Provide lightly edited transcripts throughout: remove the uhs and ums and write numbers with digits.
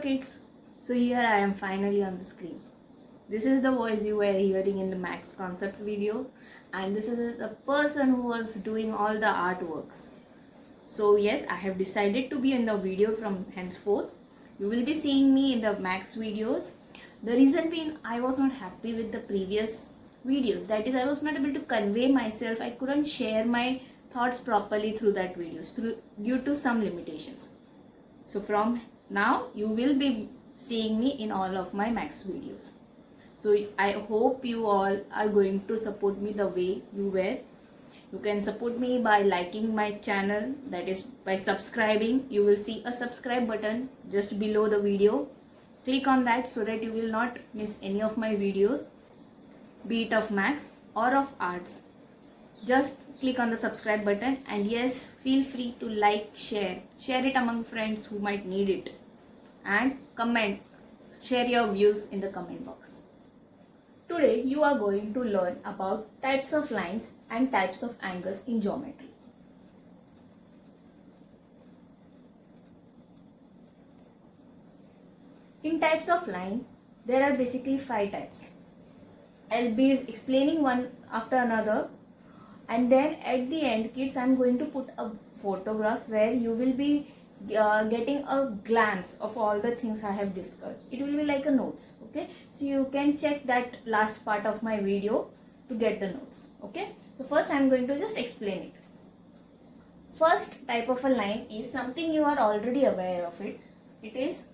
kids. So here I am finally on the screen. This is the voice you were hearing in the Max concept video, and this is the person who was doing all the artworks. So yes, I have decided to be in the video from henceforth. You will be seeing me in the Max videos. The reason being, I was not happy with the previous videos. That is, I was not able to convey myself. I couldn't share my thoughts properly through that videos due to some limitations. So from now you will be seeing me in all of my Max videos. So I hope you all are going to support me the way you were. You can support me by liking my channel, that is by subscribing. You will see a subscribe button just below the video. Click on that so that you will not miss any of my videos, be it of Max or of arts. Just click on the subscribe button, and yes, feel free to like, share it among friends who might need it, and comment, share your views in the comment box. Today you are going to learn about types of lines and types of angles in geometry. In types of line, there are basically 5 types. I'll be explaining one after another, and then at the end, kids, I'm going to put a photograph where you will be getting a glance of all the things I have discussed. It will be like a notes, okay? So you can check that last part of my video to get the notes, okay? So first I'm going to just explain it. First type of a line is something you are already aware of it. It is,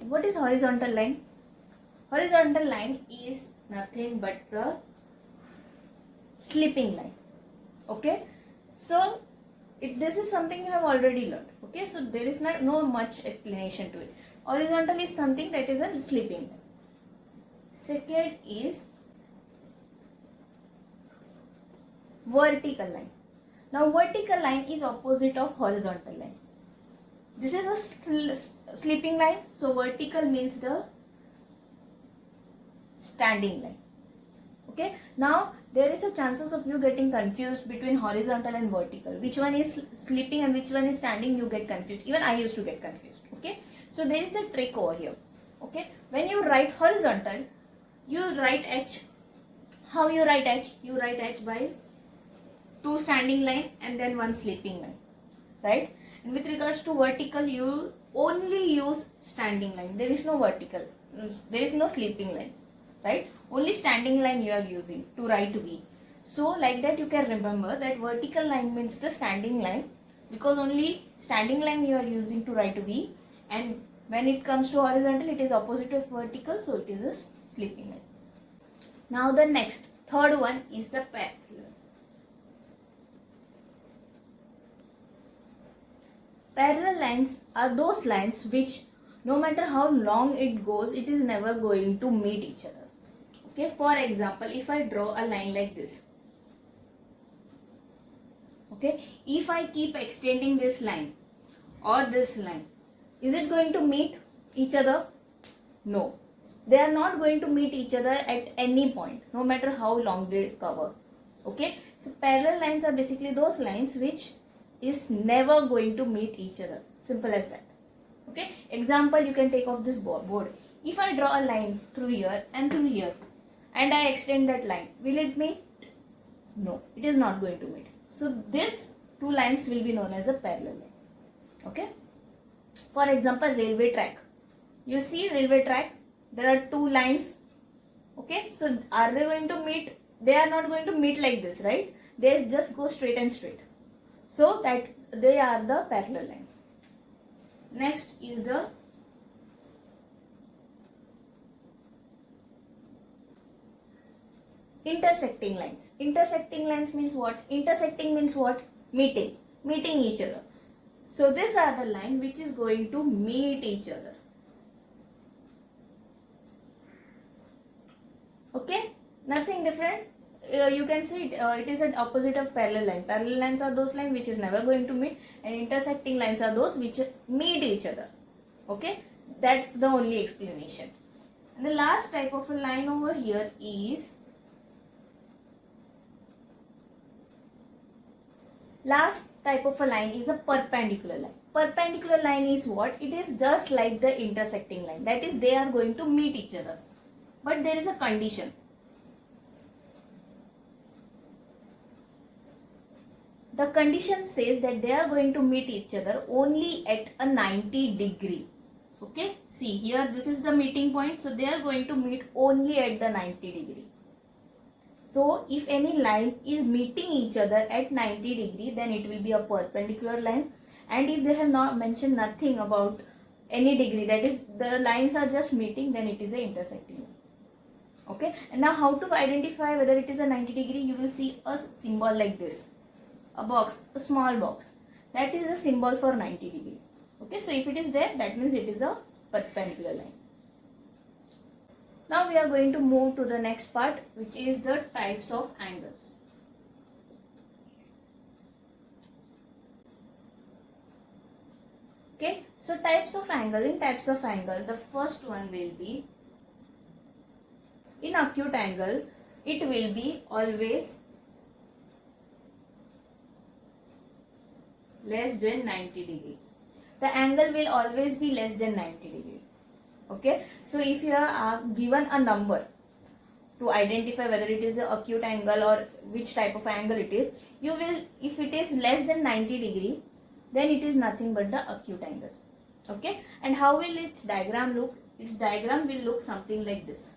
what is horizontal line? Horizontal line is nothing but the slipping line. Okay, so this is something you have already learned. Okay, so there is no much explanation to it. Horizontal is something that is a slipping line. Second is vertical line. Now vertical line is opposite of horizontal line. This is a slipping line, so vertical means the standing line. Okay, now there is a chances of you getting confused between horizontal and vertical. Which one is slipping and which one is standing, you get confused. Even I used to get confused. Okay, so there is a trick over here. Okay, when you write horizontal, you write H. How you write H? You write H by 2 standing line and then 1 slipping line, right? And with regards to vertical, you only use standing line. There is no vertical, there is no slipping line, right? Only standing line you are using to write V. So like that you can remember that vertical line means the standing line, because only standing line you are using to write V, and when it comes to horizontal it is opposite of vertical, so it is a slipping line. Now the next, third one is the parallel. Parallel lines are those lines which no matter how long it goes, it is never going to meet each other. Okay, for example, if I draw a line like this, okay, if I keep extending this line or this line, is it going to meet each other? No, they are not going to meet each other at any point, no matter how long they cover. Okay, so parallel lines are basically those lines which is never going to meet each other. Simple as that. Okay, example you can take of this board. If I draw a line through here and through here, and I extend that line, will it meet? No, it is not going to meet. So these 2 lines will be known as a parallel line. Okay. For example, railway track. You see railway track, there are 2 lines. Okay, so are they going to meet? They are not going to meet like this, right? They just go straight and straight. So that they are the parallel lines. Next is the intersecting lines. Intersecting lines means what? Intersecting means what? Meeting each other. So these are the line which is going to meet each other. Okay, nothing different. You can see it is an opposite of parallel line. Parallel lines are those lines which is never going to meet, and intersecting lines are those which meet each other. Okay, that's the only explanation. And the last type of a line over here is type of a line is a perpendicular line. Perpendicular line is what? It is just like the intersecting line. That is, they are going to meet each other. But there is a condition. The condition says that they are going to meet each other only at a 90 degree. Okay, see here, this is the meeting point. So they are going to meet only at the 90 degree. So if any line is meeting each other at 90 degree, then it will be a perpendicular line. And if they have not mentioned nothing about any degree, that is, the lines are just meeting, then it is a intersecting line. Okay, and now how to identify whether it is a 90 degree? You will see a symbol like this, a box, a small box. That is the symbol for 90 degree. Okay, so if it is there, that means it is a perpendicular line. Now we are going to move to the next part, which is the types of angle. Okay, so types of angle. In types of angle, the first one will be, in acute angle, it will be always less than 90 degree. The angle will always be less than 90 degree. Okay, so if you are given a number to identify whether it is an acute angle or which type of angle it is, you will, if it is less than 90 degree, then it is nothing but the acute angle. Okay, and how will its diagram look? Its diagram will look something like this.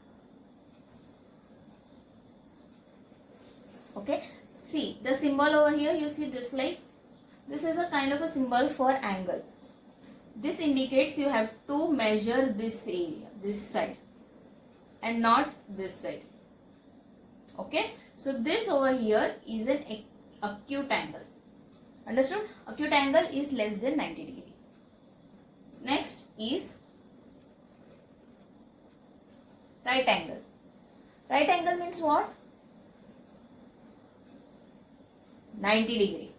Okay, see the symbol over here, you see this, like this is a kind of a symbol for angle. This indicates you have to measure this area, this side, and not this side. Okay, so this over here is an acute angle. Understood? Acute angle is less than 90 degree. Next is right angle. Right angle means what? 90 degree.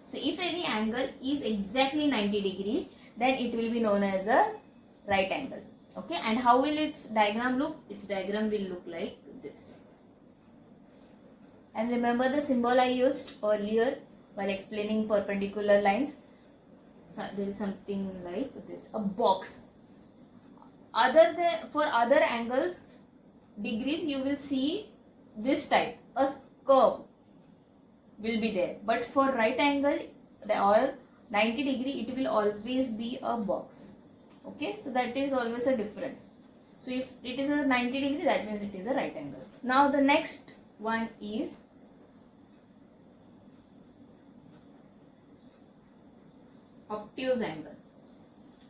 So if any angle is exactly 90 degree, then it will be known as a right angle. Okay, and how will its diagram look? Its diagram will look like this. And remember the symbol I used earlier while explaining perpendicular lines. So there is something like this, a box. For other angles, degrees, you will see this type, a curve will be there. But for right angle or 90 degree, it will always be a box. Okay, so that is always a difference. So if it is a 90 degree, that means it is a right angle. Now the next one is obtuse angle.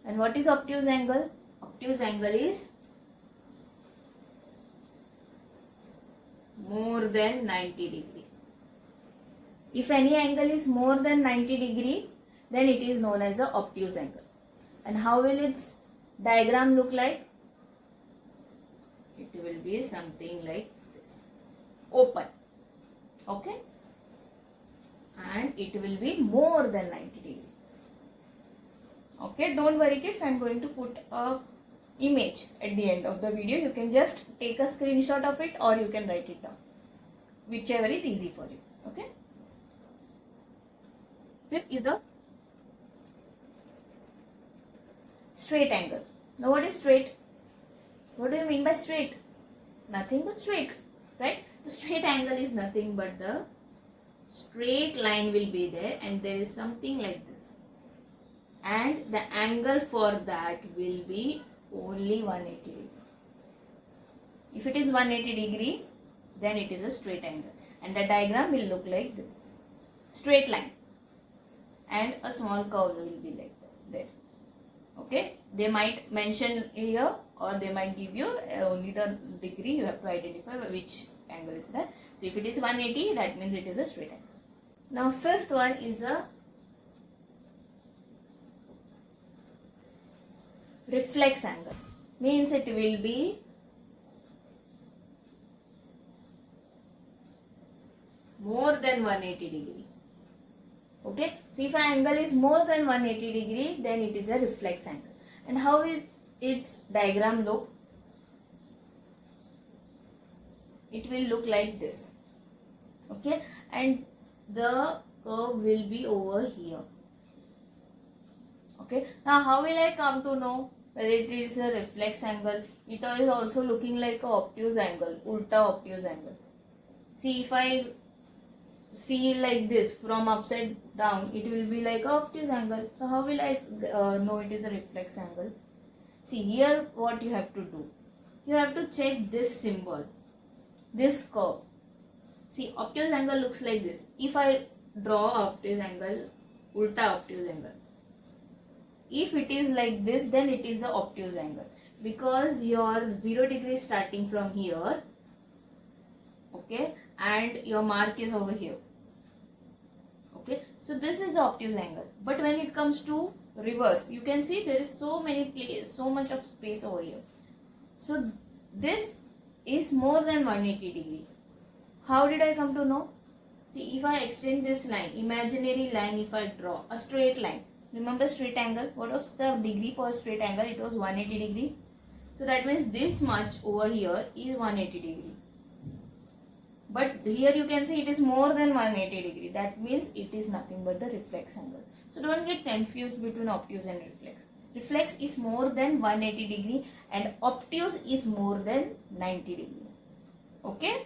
And what is obtuse angle? Obtuse angle is more than 90 degree. If any angle is more than 90 degree, then it is known as a obtuse angle. And how will its diagram look like? It will be something like this, open. Okay, and it will be more than 90 degree. Okay, don't worry kids, I am going to put a image at the end of the video. You can just take a screenshot of it or you can write it down, whichever is easy for you. Okay, fifth is the straight angle. Now what is straight? What do you mean by straight? Nothing but straight, right? The straight angle is nothing but the straight line will be there and there is something like this. And the angle for that will be only 180 degree. If it is 180 degree, then it is a straight angle. And the diagram will look like this. Straight line. And a small curve will be like that, there. Okay, they might mention here or they might give you only the degree. You have to identify which angle is that. So if it is 180, that means it is a straight angle. Now fifth one is a reflex angle. Means it will be more than 180 degree. Okay, so if an angle is more than 180 degree, then it is a reflex angle. And how will its diagram look? It will look like this. Okay, and the curve will be over here. Okay, now how will I come to know whether it is a reflex angle? It is also looking like a obtuse angle, ulta obtuse angle. See, if I see like this from upside down, it will be like a obtuse angle. So how will I know it is a reflex angle? See, here what you have to do, you have to check this symbol, this curve. See, obtuse angle looks like this. If I draw obtuse angle, ulta obtuse angle, if it is like this, then it is the obtuse angle, because your 0 degree is starting from here, okay, and your mark is over here. Okay, so this is the obtuse angle. But when it comes to reverse, you can see there is so much of space over here. So this is more than 180 degree. How did I come to know? See, if I extend this line, imaginary line, if I draw a straight line, remember straight angle, what was the degree for straight angle? It was 180 degree. So that means this much over here is 180 degree. But here you can see it is more than 180 degree. That means it is nothing but the reflex angle. So don't get confused between obtuse and reflex. Reflex is more than 180 degree and obtuse is more than 90 degree. Okay?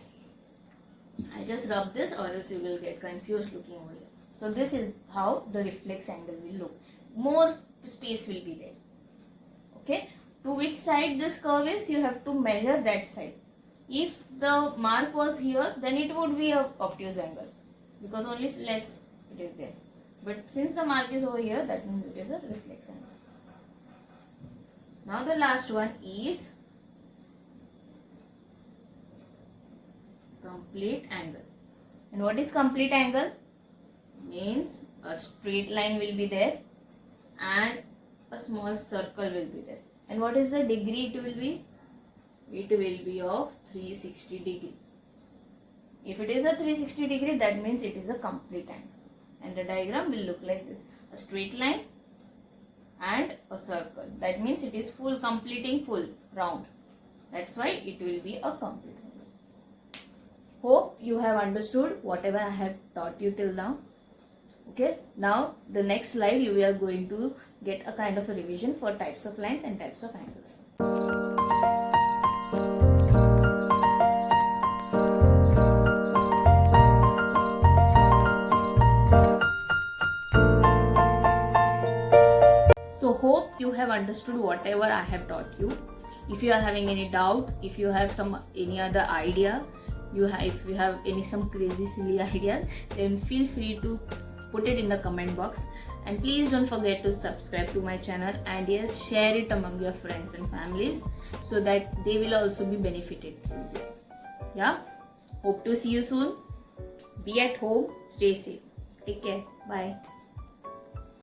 I just rub this, or else you will get confused looking over here. So this is how the reflex angle will look. More space will be there. Okay? To which side this curve is, you have to measure that side. If the mark was here, then it would be a obtuse angle, because only less it is there. But since the mark is over here, that means it is a reflex angle. Now the last one is complete angle. And what is complete angle? Means a straight line will be there and a small circle will be there. And what is the degree it will be? It will be of 360 degree. If it is a 360 degree, that means it is a complete angle. And the diagram will look like this. A straight line and a circle. That means it is full, completing full round. That's why it will be a complete angle. Hope you have understood whatever I have taught you till now. Okay, now the next slide you are going to get a kind of a revision for types of lines and types of angles. So hope you have understood whatever I have taught you. If you are having any doubt, if you have any other idea, if you have some crazy silly ideas, then feel free to put it in the comment box. And please don't forget to subscribe to my channel, and yes, share it among your friends and families so that they will also be benefited from this. Yeah, hope to see you soon. Be at home, stay safe. Take care. Bye.